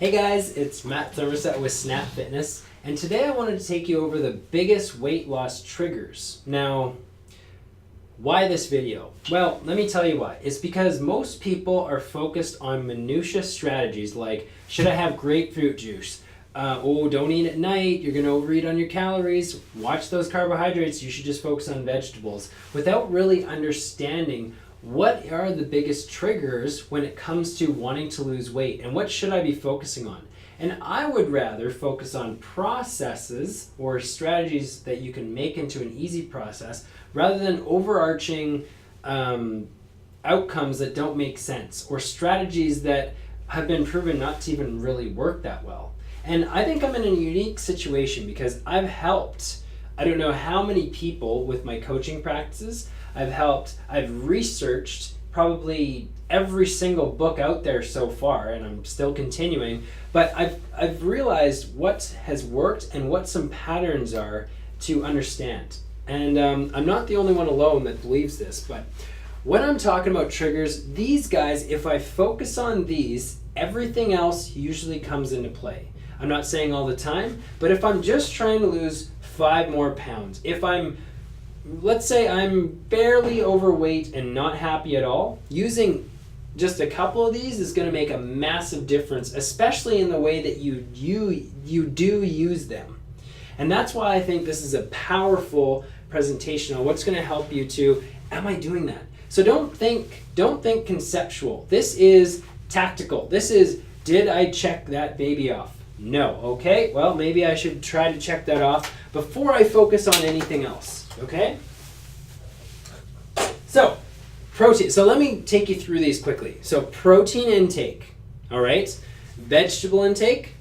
Hey guys, it's Matt Thermosset with Snap Fitness, and today I wanted to take you over the biggest weight loss triggers. Now, why this video? Well, let me tell you why. It's because most people are focused on minutia strategies like, should I have grapefruit juice? Don't eat at night, you're going to overeat on your calories. Watch those carbohydrates, you should just focus on vegetables. Without really understanding what are the biggest triggers when it comes to wanting to lose weight and what should I be focusing on? And I would rather focus on processes or strategies that you can make into an easy process rather than overarching outcomes that don't make sense or strategies that have been proven not to even really work that well. And I think I'm in a unique situation because I've helped, I don't know how many people with my coaching practices. I've researched probably every single book out there so far, and I'm still continuing, but I've realized what has worked and what some patterns are to understand. And I'm not the only one alone that believes this, but when I'm talking about triggers, these guys, if I focus on these, everything else usually comes into play. I'm not saying all the time, but if I'm just trying to lose 5 more pounds, let's say I'm barely overweight and not happy at all, using just a couple of these is going to make a massive difference, especially in the way that you do use them. And that's why I think this is a powerful presentation on what's going to help you to, am I doing that? So don't think conceptual. This is tactical. This is, did I check that baby off? No. Okay, well, maybe I should try to check that off before I focus on anything else. Okay? So, protein. So let me take you through these quickly. So protein intake, all right? Vegetable intake,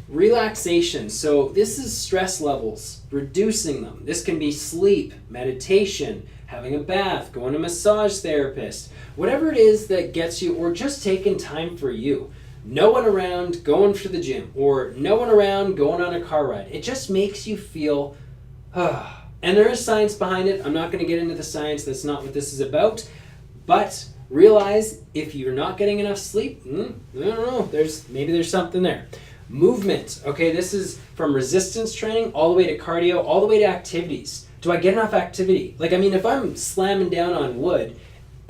relaxation. So this is stress levels, reducing them. This can be sleep, meditation, having a bath, going to a massage therapist, whatever it is that gets you, or just taking time for you. No one around going to the gym, or no one around going on a car ride. It just makes you feel, and there is science behind it. I'm not going to get into the science. That's not what this is about. But realize if you're not getting enough sleep, I don't know, maybe there's something there. Movement. Okay, this is from resistance training all the way to cardio, all the way to activities. Do I get enough activity? If I'm slamming down on wood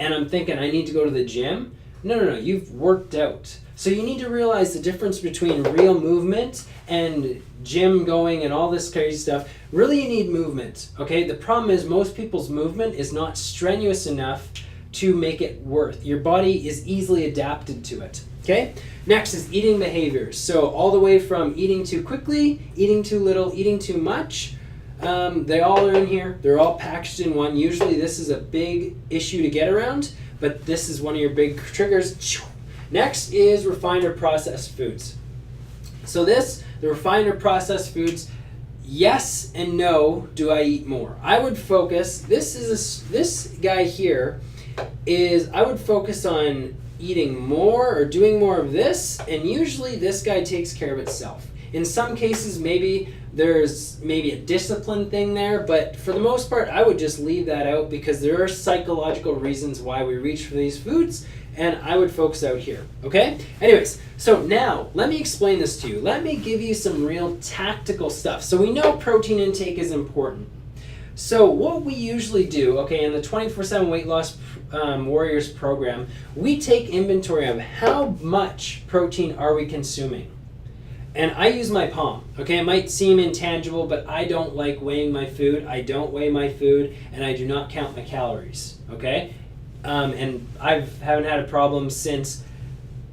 and I'm thinking I need to go to the gym, no, you've worked out. So you need to realize the difference between real movement and gym going and all this crazy stuff. Really, you need movement, okay? The problem is most people's movement is not strenuous enough to make it worth. Your body is easily adapted to it, okay? Next is eating behaviors. So all the way from eating too quickly, eating too little, eating too much, they all are in here. They're all packaged in one. Usually this is a big issue to get around, but this is one of your big triggers. Next is refined or processed foods. So the refined or processed foods, yes and no, do I eat more? I would focus, this guy here I would focus on eating more or doing more of this, and usually this guy takes care of itself. In some cases, maybe there's a discipline thing there, but for the most part, I would just leave that out because there are psychological reasons why we reach for these foods, and I would focus out here, okay? Anyways, so now, let me explain this to you. Let me give you some real tactical stuff. So we know protein intake is important. So what we usually do, okay, in the 24/7 Weight Loss Warriors program, we take inventory of how much protein are we consuming. And I use my palm, okay? It might seem intangible, but I don't like weighing my food. I don't weigh my food, and I do not count my calories, okay? And I haven't had a problem since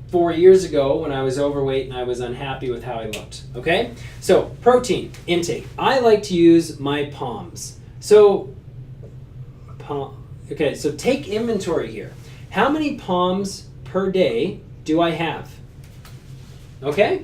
4 years ago when I was overweight and I was unhappy with how I looked, okay? So protein intake. I like to use my palms. So take inventory here. How many palms per day do I have? Okay?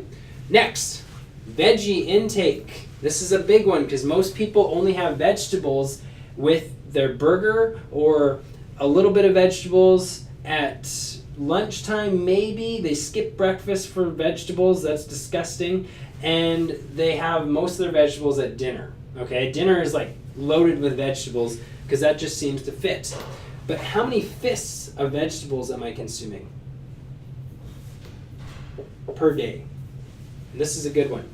Next, veggie intake. This is a big one because most people only have vegetables with their burger or a little bit of vegetables at lunchtime maybe. They skip breakfast for vegetables. That's disgusting. And they have most of their vegetables at dinner. Okay? Dinner is like loaded with vegetables because that just seems to fit. But how many fists of vegetables am I consuming per day? This is a good one.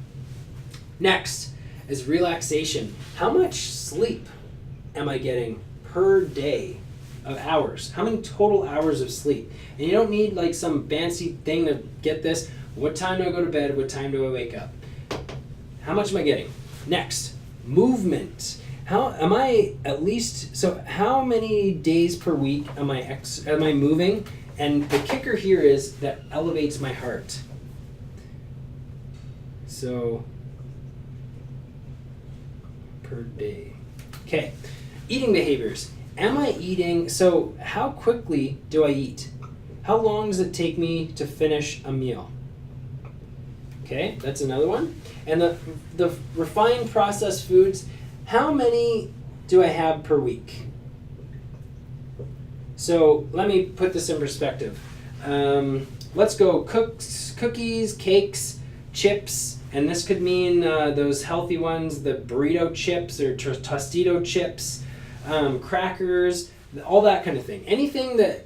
Next is relaxation. How much sleep am I getting per day of hours? How many total hours of sleep? And you don't need like some fancy thing to get this. What time do I go to bed? What time do I wake up? How much am I getting? Next, movement. How am I at least, so how many days per week am I moving? And the kicker here is that elevates my heart. So per day. Okay. Eating behaviors. Am I eating, so how quickly do I eat? How long does it take me to finish a meal? Okay, that's another one. And the refined processed foods, how many do I have per week? So let me put this in perspective. Let's go cookies, cakes, chips, and this could mean those healthy ones, the burrito chips or Tostito chips, crackers, all that kind of thing. Anything that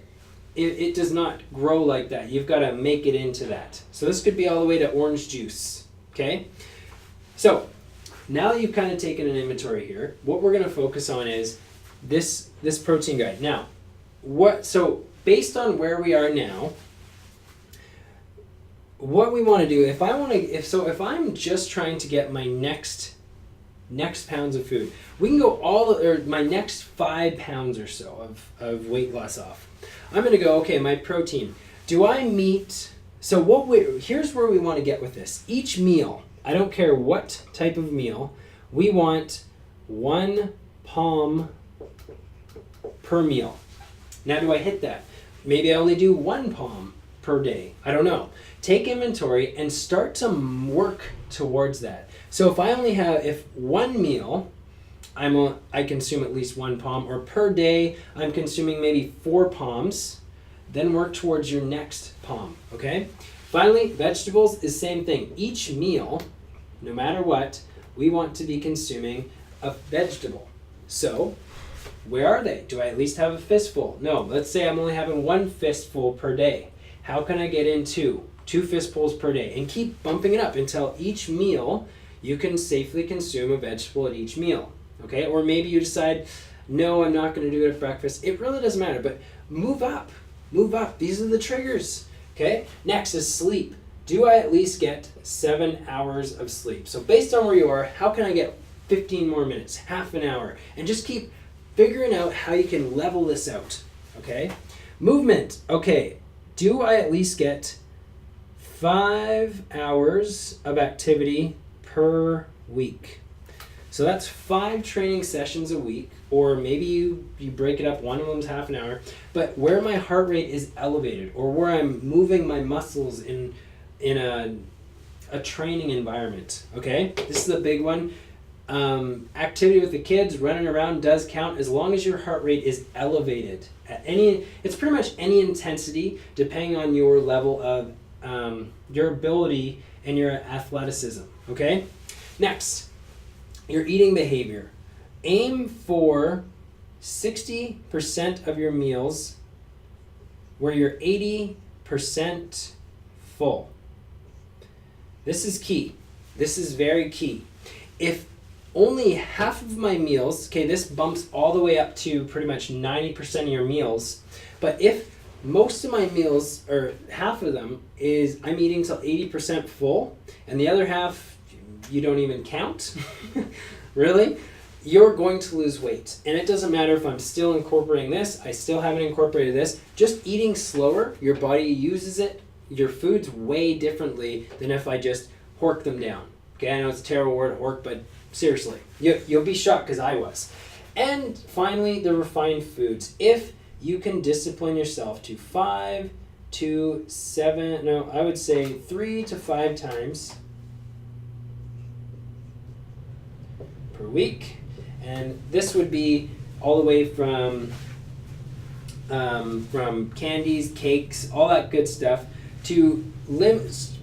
it does not grow like that, you've got to make it into that. So this could be all the way to orange juice, okay? So now that you've kind of taken an inventory here, what we're going to focus on is this protein guide. Now, so based on where we are now, what we want to do, if I'm just trying to get my next pounds of food, we can go my next 5 pounds or so of weight loss off. I'm going to go, okay, my protein. Do I meet, here's where we want to get with this. Each meal, I don't care what type of meal, we want 1 palm per meal. Now, do I hit that? Maybe I only do 1 palm per day. I don't know. Take inventory and start to work towards that. So if one meal, I consume at least 1 palm, or per day I'm consuming maybe 4 palms, then work towards your next palm, okay? Finally, vegetables is same thing. Each meal, no matter what, we want to be consuming a vegetable. So, where are they? Do I at least have a fistful? No, let's say I'm only having 1 fistful per day. How can I get in 2 fistfuls per day? And keep bumping it up until each meal you can safely consume a vegetable at each meal. Okay? Or maybe you decide, no, I'm not going to do it at breakfast. It really doesn't matter, but move up. Move up. These are the triggers. Okay? Next is sleep. Do I at least get 7 hours of sleep? So based on where you are, how can I get 15 more minutes, half an hour? And just keep figuring out how you can level this out. Okay? Movement. Okay. Do I at least get 5 hours of activity per week? So that's 5 training sessions a week, or maybe you break it up, one of them's half an hour, but where my heart rate is elevated, or where I'm moving my muscles in a training environment, okay? This is a big one. Activity with the kids, running around does count as long as your heart rate is elevated. It's pretty much any intensity depending on your level of your ability and your athleticism, okay? Next, your eating behavior. Aim for 60% of your meals where you're 80% full. This is key. This is very key. If only half of my meals, okay, this bumps all the way up to pretty much 90% of your meals, but if most of my meals, or half of them, is I'm eating till 80% full, and the other half you don't even count, really, you're going to lose weight. And it doesn't matter if I'm still incorporating this, I still haven't incorporated this, just eating slower, your body uses your foods way differently than if I just hork them down. Okay, I know it's a terrible word, hork, but seriously, you'll be shocked, because I was. And finally, the refined foods. If you can discipline yourself to 3 to 5 times per week, and this would be all the way from candies, cakes, all that good stuff, to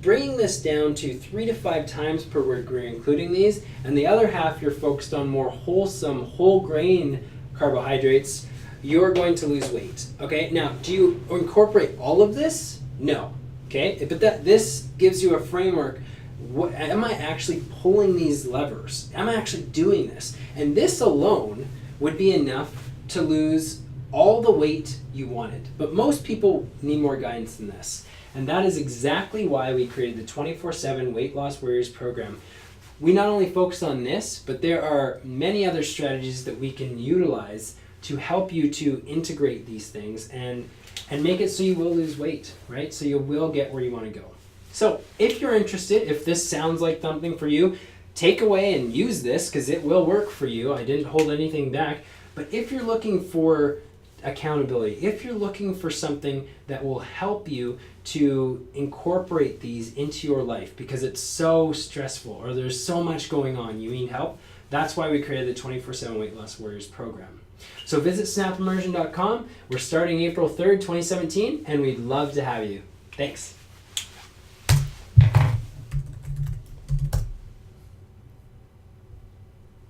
bringing this down to 3 to 5 times per week, we're including these, and the other half you're focused on more wholesome, whole grain carbohydrates, you're going to lose weight. Okay, now do you incorporate all of this? No. Okay, but this gives you a framework am I actually pulling these levers? Am I actually doing this? And this alone would be enough to lose all the weight you wanted. But most people need more guidance than this. And that is exactly why we created the 24/7 Weight Loss Warriors program. We not only focus on this, but there are many other strategies that we can utilize to help you to integrate these things and make it so you will lose weight, right? So you will get where you want to go. So if you're interested, if this sounds like something for you, take away and use this because it will work for you. I didn't hold anything back. But if you're looking for accountability, if you're looking for something that will help you to incorporate these into your life because it's so stressful or there's so much going on, you need help, that's why we created the 24/7 Weight Loss Warriors program. So visit snapimmersion.com. We're starting April 3rd, 2017, and we'd love to have you. Thanks.